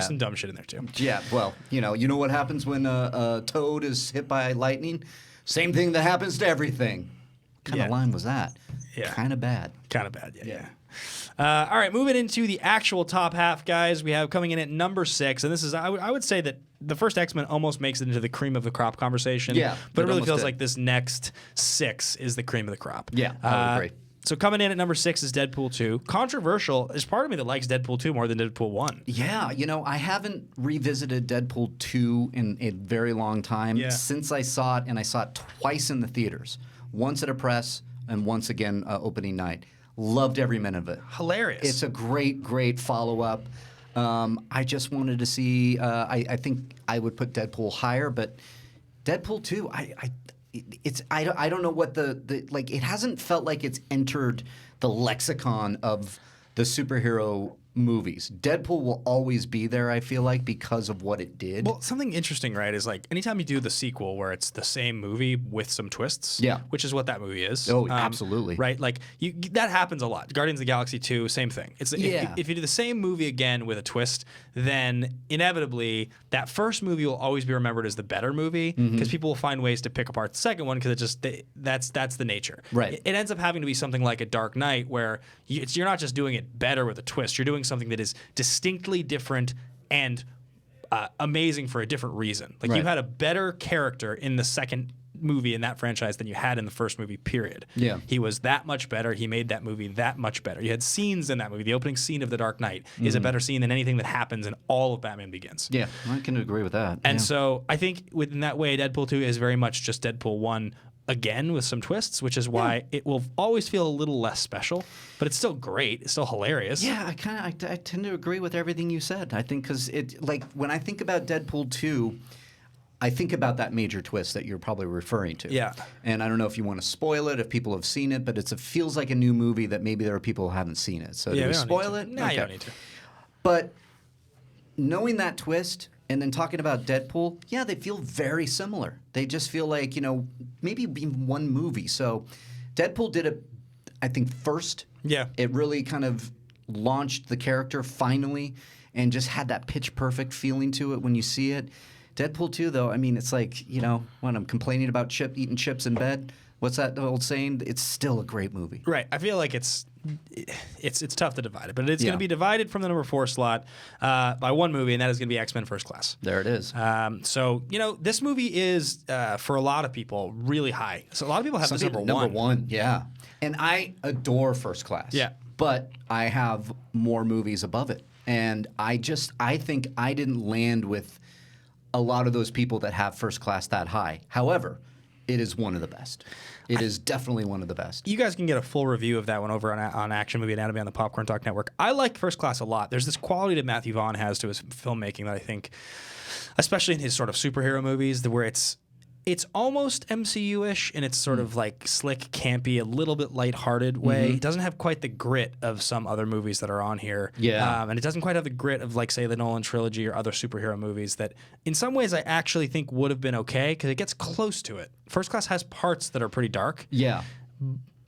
some dumb shit in there too. Yeah, well, you know what happens when a toad is hit by lightning? Same thing that happens to everything. What kind of line was that? Yeah. Kind of bad. Kind of bad, yeah. All right, moving into the actual top half, guys. We have coming in at number 6, and this is I would say that the first X-Men almost makes it into the cream of the crop conversation. Yeah, but it it really almost feels did. like this next 6 is the cream of the crop. Yeah, I would agree. So coming in at number 6 is Deadpool 2. Controversial. There's part of me that likes Deadpool 2 more than Deadpool 1. Yeah, I haven't revisited Deadpool 2 in a very long time since I saw it, and I saw it twice in the theaters. Once at a press and once again opening night. Loved every minute of it. Hilarious. It's a great follow-up. I just wanted to see. I think I would put Deadpool higher, but Deadpool 2, I don't know what the like. It hasn't felt like it's entered the lexicon of the superhero movies. Deadpool will always be there, I feel like, because of what it did. Well, something interesting, right, is like anytime you do the sequel where it's the same movie with some twists, which is what that movie is. Oh, absolutely. Right? Like that happens a lot. Guardians of the Galaxy 2, same thing. It's if you do the same movie again with a twist, then inevitably that first movie will always be remembered as the better movie because people will find ways to pick apart the second one because that's the nature. Right. It ends up having to be something like a Dark Knight where you're not just doing it better with a twist. You're doing something that is distinctly different and amazing for a different reason. Like you had a better character in the second movie in that franchise than you had in the first movie, period. Yeah. He was that much better. He made that movie that much better. You had scenes in that movie. The opening scene of The Dark Knight is a better scene than anything that happens in all of Batman Begins. Yeah, I can agree with that. And so I think within that way, Deadpool 2 is very much just Deadpool 1 again with some twists, which is why it will always feel a little less special, but it's still great. It's still hilarious. Yeah, I tend to agree with everything you said. I think because when I think about Deadpool 2, I think about that major twist that you're probably referring to. Yeah. And I don't know if you want to spoil it, if people have seen it, but it feels like a new movie that maybe there are people who haven't seen it. So do we spoil it? No, you don't need to. But knowing that twist and then talking about Deadpool, yeah, they feel very similar. They just feel like, maybe even one movie. So Deadpool did it, I think, first. Yeah. It really kind of launched the character finally and just had that pitch perfect feeling to it when you see it. Deadpool 2, though, I mean, it's like, when I'm complaining about eating chips in bed, what's that old saying? It's still a great movie. Right. I feel like it's tough to divide it, but it's going to be divided from the number 4 slot by one movie, and that is going to be X-Men First Class. There it is. So, this movie is, for a lot of people, really high. So a lot of people have this number 1. Number 1, yeah. And I adore First Class. Yeah. But I have more movies above it. And I think I didn't land with a lot of those people that have First Class that high. However, it is one of the best. It is definitely one of the best. You guys can get a full review of that one over on Action Movie Anatomy on the Popcorn Talk Network. I like First Class a lot. There's this quality that Matthew Vaughn has to his filmmaking that I think, especially in his sort of superhero movies, where it's almost MCU-ish in its sort of like slick, campy, a little bit lighthearted way. It doesn't have quite the grit of some other movies that are on here. Yeah. And it doesn't quite have the grit of, like, say, the Nolan trilogy or other superhero movies that in some ways I actually think would have been okay because it gets close to it. First Class has parts that are pretty dark. Yeah.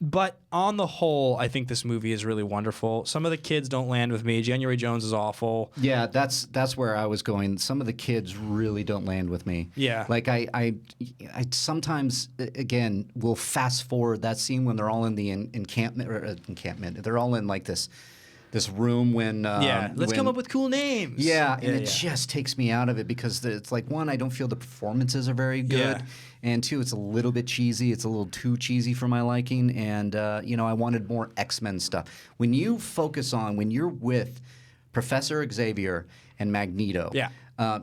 But on the whole, I think this movie is really wonderful. Some of the kids don't land with me. January Jones is awful. Yeah, that's where I was going. Some of the kids really don't land with me. Yeah. Like I sometimes again will fast forward that scene when they're all in the encampment. They're all in like this this room when let's come up with cool names. It just takes me out of it because it's like, one, I don't feel the performances are very good, and two, it's a little bit cheesy. It's a little too cheesy for my liking, and I wanted more X-Men stuff. When you're with Professor Xavier and Magneto,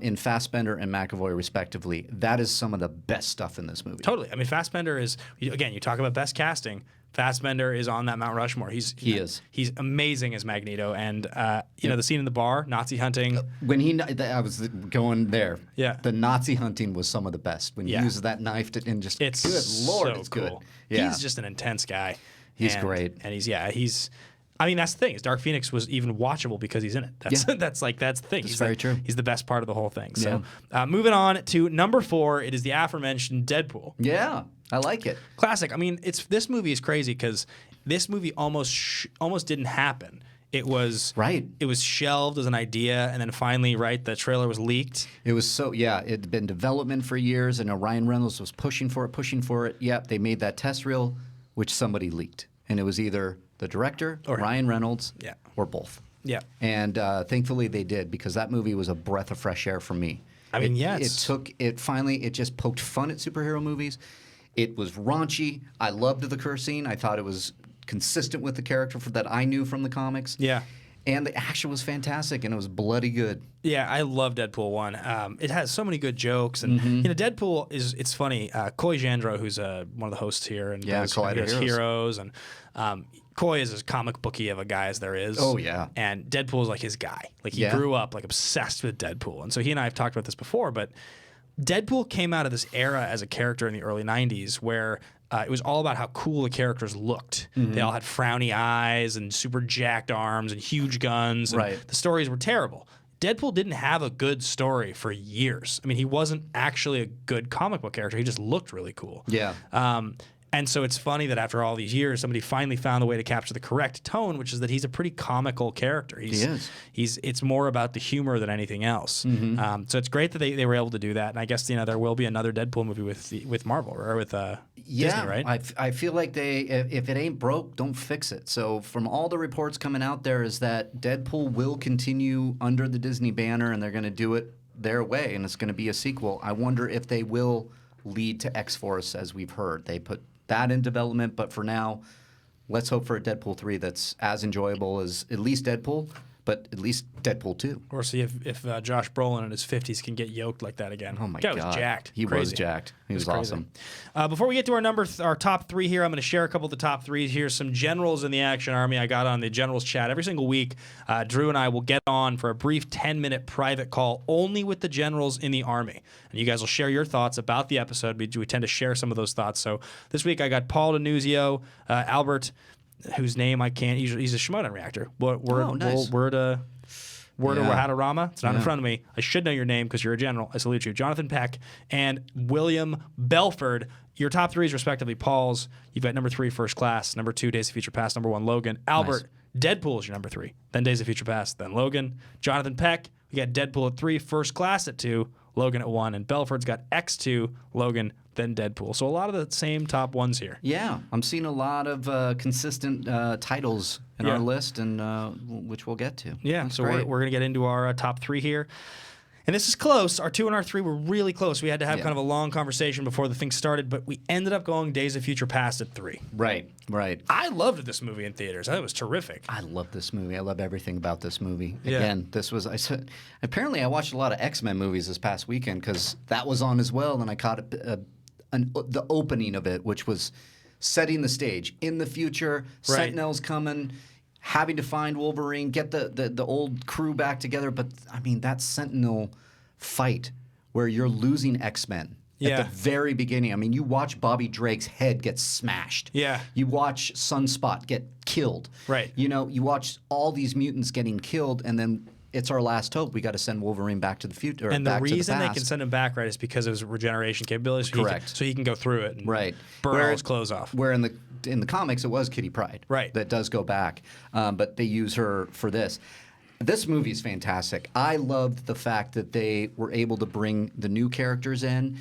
in Fassbender and McAvoy respectively, that is some of the best stuff in this movie. Totally. I mean, Fassbender is, again, you talk about best casting. Fassbender is on that Mount Rushmore. He's amazing as Magneto, and the scene in the bar, Nazi hunting. I was going there. Yeah, the Nazi hunting was some of the best when he uses that knife and just it's good Lord, so it's cool. good. Yeah. He's just an intense guy. He's great, and he's. I mean, that's the thing. Is Dark Phoenix was even watchable because he's in it. That's the thing. He's very true. He's the best part of the whole thing. So, moving on to number 4, it is the aforementioned Deadpool. Yeah, I like it. Classic. I mean, this movie is crazy because this movie almost didn't happen. It was It was shelved as an idea, and then finally, the trailer was leaked. It was it had been development for years, and Ryan Reynolds was pushing for it. Yep, they made that test reel, which somebody leaked, and it was either the director, or Ryan Reynolds, or both. Yeah. And thankfully they did, because that movie was a breath of fresh air for me. I mean, it just poked fun at superhero movies. It was raunchy. I loved the curse scene. I thought it was consistent with the character that I knew from the comics. Yeah. And the action was fantastic, and it was bloody good. Yeah, I love Deadpool 1. It has so many good jokes, and Deadpool it's funny. Coy Jandreau, who's one of the hosts here, and does Heroes, and Coy is as comic booky of a guy as there is. Oh yeah, and Deadpool is like his guy. Like he grew up obsessed with Deadpool, and so he and I have talked about this before. But Deadpool came out of this era as a character in the early '90s where it was all about how cool the characters looked. They all had frowny eyes and super jacked arms and huge guns. And the stories were terrible. Deadpool didn't have a good story for years. I mean, he wasn't actually a good comic book character. He just looked really cool. Yeah. And so it's funny that after all these years, somebody finally found a way to capture the correct tone, which is that he's a pretty comical character. He is. It's more about the humor than anything else. So it's great that they were able to do that. And I guess there will be another Deadpool movie with Marvel or with Disney, right? I feel like if it ain't broke, don't fix it. So from all the reports coming out there is that Deadpool will continue under the Disney banner, and they're going to do it their way, and it's going to be a sequel. I wonder if they will lead to X-Force, as we've heard. They put that in development, but for now, let's hope for a Deadpool 3 that's as enjoyable as at least Deadpool, but at least Deadpool 2. Or see if Josh Brolin in his 50s can get yoked like that again. Oh my God. He was jacked. He was jacked. He was awesome. Before we get to our top 3 here, I'm going to share a couple of the top 3s. Here's some generals in the Action Army I got on the generals chat every single week. Drew and I will get on for a brief 10-minute private call only with the generals in the Army. And you guys will share your thoughts about the episode. We tend to share some of those thoughts. So this week I got Paul Denuzio, Albert, whose name I can't. He's a Shimodan reactor. Nice. Word of Wahadarama. It's not in front of me. I should know your name because you're a general. I salute you. Jonathan Peck and William Belford. Your top 3s, respectively. Paul's, you've got number 3, First Class. Number 2, Days of Future Past. Number 1, Logan. Albert, Deadpool is your number 3. Then Days of Future Past. Then Logan. Jonathan Peck, we got Deadpool at 3, First Class at 2, Logan at 1. And Belford's got X2, Logan, then Deadpool. So a lot of the same top ones here. Yeah, I'm seeing a lot of consistent titles in our list, and which we'll get to. Yeah, that's so we're going to get into our top 3 here. And this is close. Our 2 and our 3 were really close. We had to have kind of a long conversation before the thing started, but we ended up going Days of Future Past at 3. Right. I loved this movie in theaters. I thought it was terrific. I love this movie. I love everything about this movie. Again, apparently I watched a lot of X-Men movies this past weekend because that was on as well, and I caught the opening of it, which was setting the stage. In the future, Sentinel's coming, having to find Wolverine, get the old crew back together. But, I mean, that Sentinel fight where you're losing X-Men at the very beginning. I mean, you watch Bobby Drake's head get smashed. Yeah. You watch Sunspot get killed. Right. You know, you watch all these mutants getting killed, and then it's our last hope. We got to send Wolverine back to the future. And the reason they can send him back, is because of his regeneration capabilities. So he can go through it and burn all his clothes off. Where in the comics, it was Kitty Pryde. Right. That does go back. But they use her for this. This movie is fantastic. I loved the fact that they were able to bring the new characters in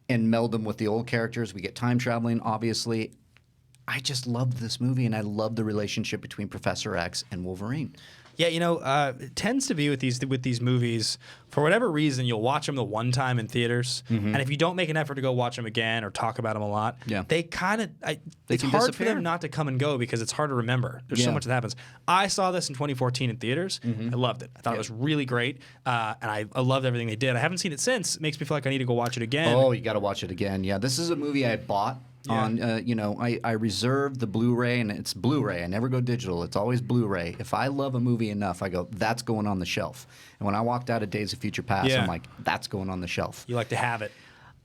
and meld them with the old characters. We get time traveling, obviously. I just loved this movie, and I love the relationship between Professor X and Wolverine. Yeah, it tends to be with these movies. For whatever reason, you'll watch them the one time in theaters, and if you don't make an effort to go watch them again or talk about them a lot, they kind of it's can hard disappear. for them not to come and go because it's hard to remember. There's so much that happens. I saw this in 2014 in theaters. I loved it. I thought it was really great, and I loved everything they did. I haven't seen it since. It makes me feel like I need to go watch it again. Oh, you got to watch it again. Yeah, this is a movie I bought. On I reserve the Blu-ray, and it's Blu-ray. I never go digital. It's always Blu-ray. If I love a movie enough, I go, that's going on the shelf. And when I walked out of Days of Future Past, I'm like, that's going on the shelf. You like to have it.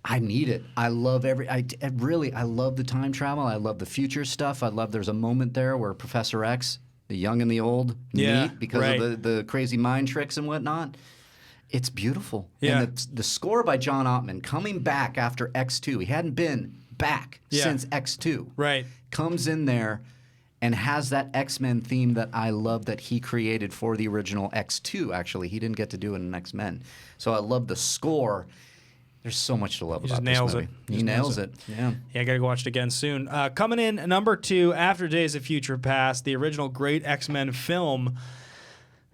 I need it. I love I love the time travel. I love the future stuff. There's a moment there where Professor X, the young and the old, meet because of the crazy mind tricks and whatnot. It's beautiful. Yeah. And the score by John Ottman coming back after X2. He hadn't been back since X2. Right. Comes in there and has that X-Men theme that I love that he created for the original X2, actually. He didn't get to do it in X-Men. So I love the score. There's so much to love about this movie. He nails it. Yeah. Yeah, I got to go watch it again soon. Coming in number 2 after Days of Future Past, the original great X-Men film.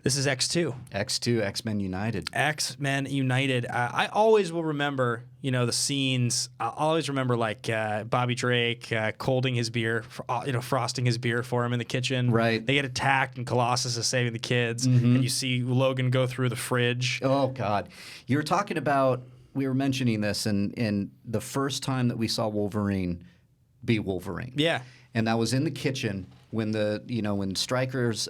This is X2. X2, X-Men United. X-Men United. I always will remember, the scenes. I'll always remember Bobby Drake colding his beer, frosting his beer for him in the kitchen. Right. They get attacked and Colossus is saving the kids. And you see Logan go through the fridge. Oh, God. You were talking about, we were mentioning this in the first time that we saw Wolverine be Wolverine. Yeah. And that was in the kitchen when when Stryker's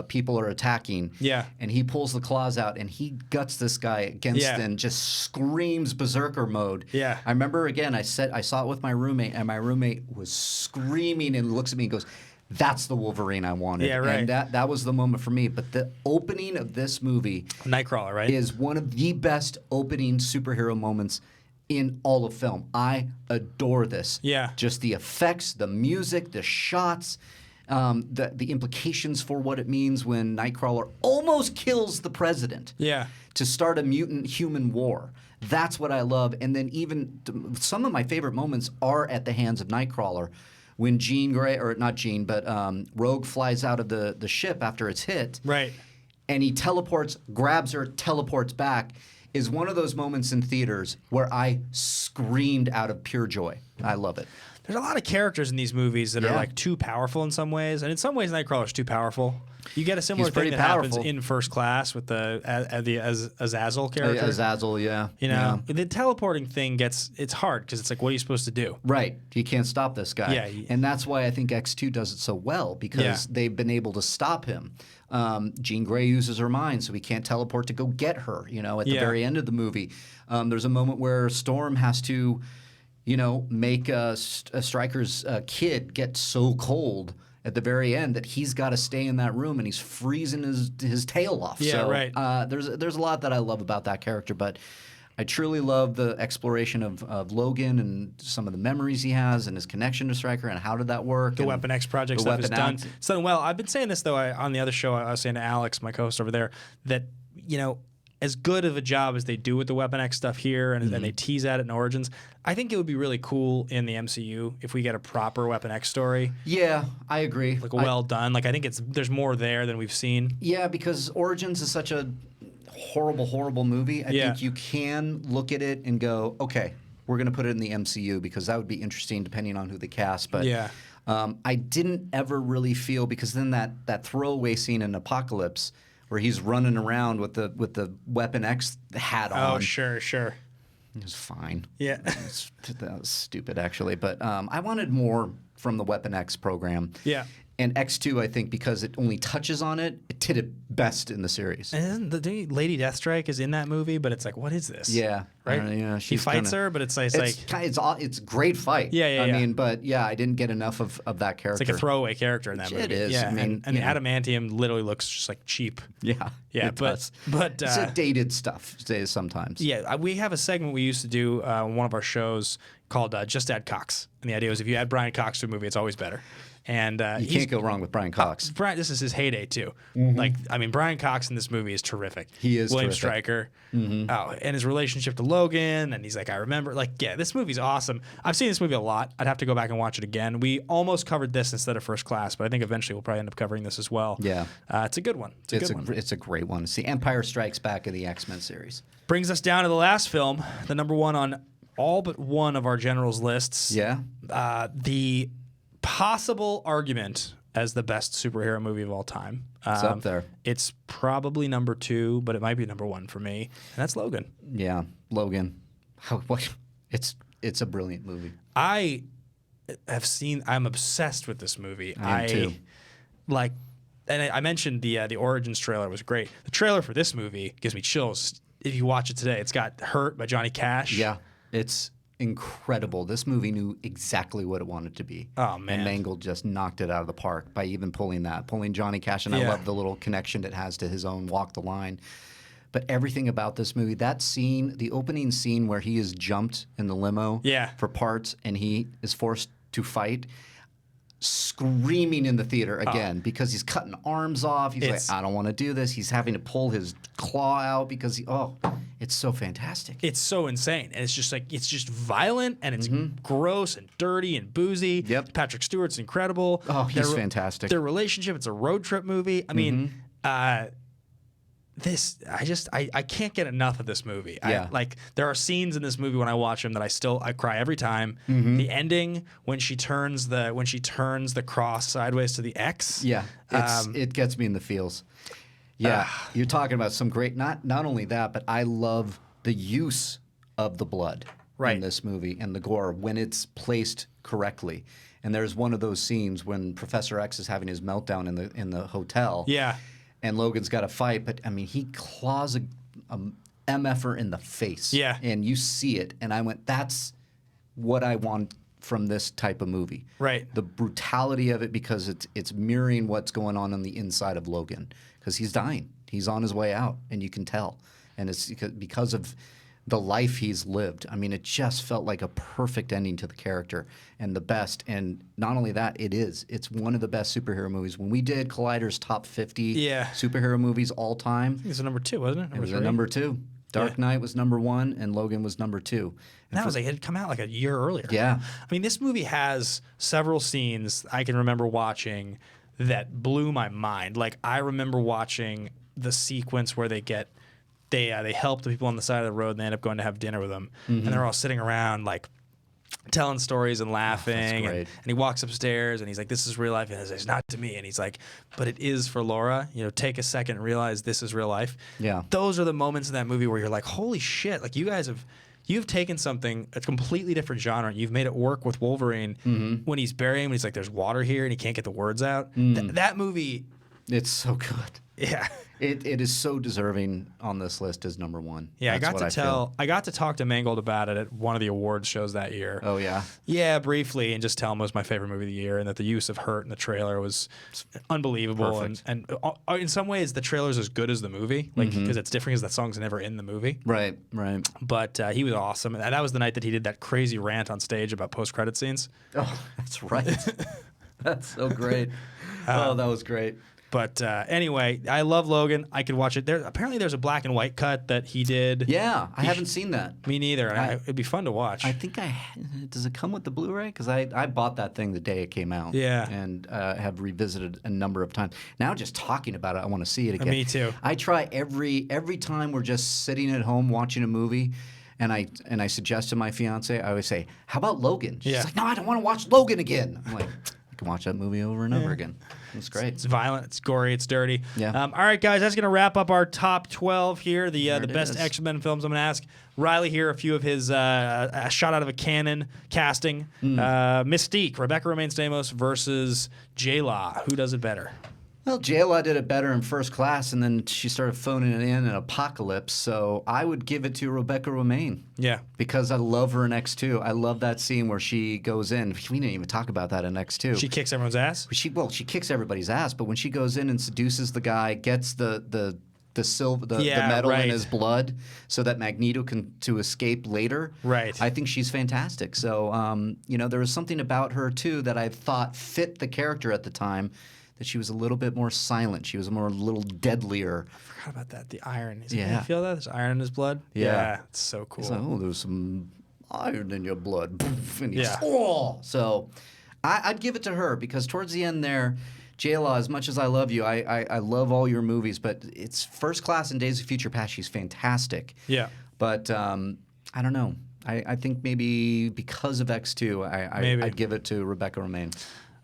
people are attacking. Yeah. And he pulls the claws out and he guts this guy against and just screams berserker mode. Yeah. I remember again, I saw it with my roommate, and my roommate was screaming and looks at me and goes, "That's the Wolverine I wanted." Yeah, right. And that was the moment for me. But the opening of this movie Nightcrawler, right? is one of the best opening superhero moments in all of film. I adore this. Yeah. Just the effects, the music, the shots. The implications for what it means when Nightcrawler almost kills the president to start a mutant-human war. That's what I love. And then even some of my favorite moments are at the hands of Nightcrawler. When Jean Grey, or not Jean, but Rogue flies out of the ship after it's hit. Right. And he grabs her, teleports back, is one of those moments in theaters where I screamed out of pure joy. I love it. There's a lot of characters in these movies that are too powerful in some ways, and in some ways Nightcrawler's too powerful. You get a similar thing that happens in First Class with the Azazel character. Azazel, yeah. The teleporting thing it's hard because it's like, what are you supposed to do? Right. You can't stop this guy. Yeah. And that's why I think X2 does it so well, because they've been able to stop him. Jean Grey uses her mind, so he can't teleport to go get her, at the very end of the movie. There's a moment where Storm has to make a Stryker's kid get so cold at the very end that he's got to stay in that room and he's freezing his tail off. Yeah, so, right. There's a lot that I love about that character, but I truly love the exploration of Logan and some of the memories he has and his connection to Stryker and how did that work. The Weapon X project stuff is done. It's done well. I've been saying this, though, on the other show. I was saying to Alex, my co-host over there, that, as good of a job as they do with the Weapon X stuff here and they tease at it in Origins, I think it would be really cool in the MCU if we get a proper Weapon X story. Yeah, I agree. Like well done. Like I think there's more there than we've seen. Yeah, because Origins is such a horrible, horrible movie. I think you can look at it and go, okay, we're going to put it in the MCU because that would be interesting depending on who they cast. But I didn't ever really feel, because then that throwaway scene in Apocalypse where he's running around with the Weapon X hat on. Oh, sure. It was fine. Yeah. That was stupid, actually. But I wanted more from the Weapon X program. Yeah. And X2, I think, because it only touches on it, it did it best in the series. And isn't Lady Deathstrike is in that movie, but it's like, what is this? Yeah. Right? Yeah. He fights her, but it's like... It's a great fight. Yeah. I mean, but yeah, I didn't get enough of that character. It's like a throwaway character in that movie. It is. Yeah. I mean, and the adamantium literally looks just like cheap. Yeah. Yeah, but it's dated stuff sometimes. Yeah, we have a segment we used to do on one of our shows called Just Add Cox. And the idea was if you add Brian Cox to a movie, it's always better. And You can't go wrong with Brian Cox. Brian, this is his heyday too. Brian Cox in this movie is terrific. He is William terrific. Stryker. Oh, and his relationship to Logan, and he's like, I remember, this movie's awesome. I've seen this movie a lot. I'd have to go back and watch it again. We almost covered this instead of First Class, but I think eventually we'll probably end up covering this as well. Yeah. It's a good one. It's a great one. It's the Empire Strikes Back of the X-Men series. Brings us down to the last film, the number one on all but one of our generals' lists. Yeah. The possible argument as the best superhero movie of all time. It's up there. It's probably number 2, but it might be number 1 for me, and that's Logan. Yeah, Logan. It's a brilliant movie. I'm obsessed with this movie. I am too. And I mentioned the Origins trailer was great. The trailer for this movie gives me chills. If you watch it today, it's got Hurt by Johnny Cash. Yeah, it's incredible. This movie knew exactly what it wanted to be. Oh, man. And Mangold just knocked it out of the park by even pulling Johnny Cash. And I love the little connection it has to his own Walk the Line. But everything about this movie, that scene, the opening scene where he is jumped in the limo for parts and he is forced to fight, screaming in the theater again because he's cutting arms off. He's like, I don't want to do this. He's having to pull his claw out because it's so fantastic. It's so insane. And it's just violent and it's gross and dirty and boozy. Yep. Patrick Stewart's incredible. Oh, he's fantastic. Their relationship, it's a road trip movie. I mean, I can't get enough of this movie. Yeah. There are scenes in this movie when I watch them that I cry every time. The ending when she turns the cross sideways to the X. Yeah, it gets me in the feels. Yeah, you're talking about some great. Not only that, but I love the use of the blood in this movie and the gore when it's placed correctly. And there's one of those scenes when Professor X is having his meltdown in the hotel. Yeah. And Logan's got to fight, but I mean, he claws a MFer in the face. Yeah. And you see it, and I went, that's what I want from this type of movie. Right. The brutality of it because it's mirroring what's going on the inside of Logan because he's dying. He's on his way out, and you can tell. And it's because of the life he's lived. I mean, it just felt like a perfect ending to the character and the best. And not only that, it's one of the best superhero movies. When we did Collider's top 50 superhero movies all time. I think it was number 2, wasn't it? It was a number 2. Dark Knight was number 1 and Logan was number 2. And it had come out like a year earlier. Yeah. I mean, this movie has several scenes I can remember watching that blew my mind. I remember watching the sequence where they help the people on the side of the road and they end up going to have dinner with them. And they're all sitting around telling stories and laughing. And he walks upstairs and he's like, this is real life. And he says, it's not to me. And he's like, but it is for Laura. Take a second and realize this is real life. Yeah. Those are the moments in that movie where you're like, holy shit. You've taken something, a completely different genre, and you've made it work with Wolverine when he's burying him and he's like, there's water here and he can't get the words out. That movie. It's so good. Yeah. It is so deserving on this list as number 1. Yeah, I got to talk to Mangold about it at one of the awards shows that year. Oh, yeah? Yeah, briefly, and just tell him it was my favorite movie of the year and that the use of Hurt in the trailer was unbelievable. Perfect. And in some ways, the trailer's as good as the movie, because it's different because that song's never in the movie. Right. But he was awesome. And that was the night that he did that crazy rant on stage about post-credit scenes. Oh, that's right. That's so great. That was great. But anyway, I love Logan. I could watch it. Apparently, there's a black and white cut that he did. Yeah, I haven't seen that. Me neither. It'd be fun to watch. I think does it come with the Blu-ray? Because I bought that thing the day it came out. Yeah. And have revisited a number of times. Now, just talking about it, I want to see it again. Me too. I try every time we're just sitting at home watching a movie. And I suggest to my fiance, I always say, "How about Logan?" She's like, "No, I don't want to watch Logan again." I'm like, "I can watch that movie over and over again. It's great. It's violent. It's gory. It's dirty." Yeah. All right, guys, that's going to wrap up our top 12 here. The best X-Men films. I'm going to ask Riley here a few of his a shot out of a cannon casting. Mystique, Rebecca Romaine Stamos versus J-Law. Who does it better? Well, J-Law did it better in First Class, and then she started phoning it in Apocalypse, so I would give it to Rebecca Romaine. Yeah. Because I love her in X2. I love that scene where she goes in. We didn't even talk about that in X2. She kicks everyone's ass? She kicks everybody's ass, but when she goes in and seduces the guy, gets the the metal in his blood so that Magneto can to escape later. Right. I think she's fantastic. So, there was something about her, too, that I thought fit the character at the time, that she was a little bit more silent. She was a little deadlier. I forgot about that. The iron. Yeah. You feel that? There's iron in his blood? Yeah. It's so cool. He's like, oh, there's some iron in your blood. And he's, Yeah. oh! So I'd give it to her because towards the end there, J-Law, as much as I love you, I love all your movies, but it's First Class and Days of Future Past. She's fantastic. Yeah. But I don't know. I think maybe because of X2, I'd give it to Rebecca Romaine.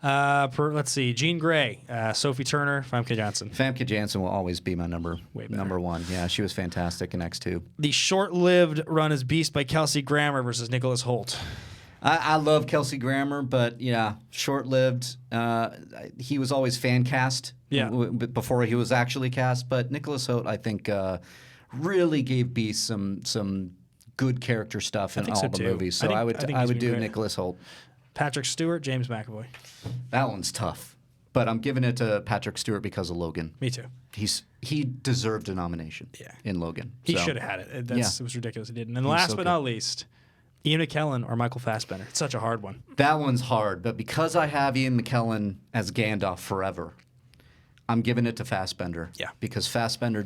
Let's see. Jean Grey, Sophie Turner, Famke Janssen. Famke Janssen will always be my number better. one. Yeah, she was fantastic in X2. The short-lived run as Beast by Kelsey Grammer versus Nicholas Hoult. I love Kelsey Grammer, but yeah, short-lived. He was always fan cast before he was actually cast. But Nicholas Hoult, I think, really gave Beast some good character stuff in all the movies. So I would do Nicholas Hoult. Patrick Stewart, James McAvoy. That one's tough, but I'm giving it to Patrick Stewart because of Logan. Me too. He deserved a nomination. In Logan. He should have had it. It was ridiculous he didn't. And last but not least, Ian McKellen or Michael Fassbender. It's such a hard one. That one's hard, but because I have Ian McKellen as Gandalf forever, I'm giving it to Fassbender. Yeah. Because Fassbender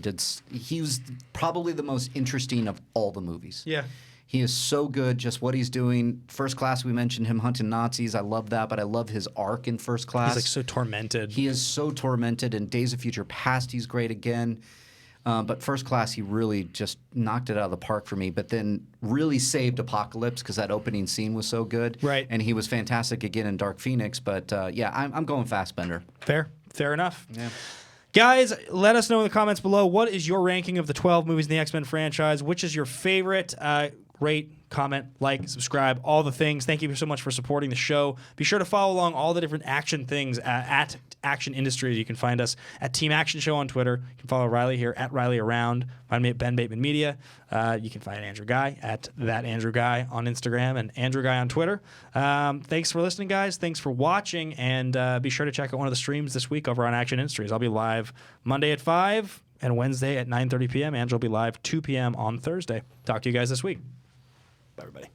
he was probably the most interesting of all the movies. Yeah. He is so good, just what he's doing. First Class, we mentioned him hunting Nazis. I love that, but I love his arc in First Class. He's like so tormented. He is so tormented. In Days of Future Past, he's great again. But First Class, he really just knocked it out of the park for me, but then really saved Apocalypse because that opening scene was so good. Right. And he was fantastic again in Dark Phoenix. But I'm going Fassbender. Fair enough. Yeah. Guys, let us know in the comments below, what is your ranking of the 12 movies in the X-Men franchise? Which is your favorite? Rate, comment, like, subscribe, all the things. Thank you so much for supporting the show. Be sure to follow along all the different action things at Action Industries. You can find us at Team Action Show on Twitter. You can follow Riley here at Riley Around. Find me at Ben Bateman Media. You can find Andrew Guy at That Andrew Guy on Instagram and Andrew Guy on Twitter. Thanks for listening, guys. Thanks for watching. And be sure to check out one of the streams this week over on Action Industries. I'll be live Monday at 5 and Wednesday at 9:30 p.m. Andrew will be live 2 p.m. on Thursday. Talk to you guys this week. Bye, everybody.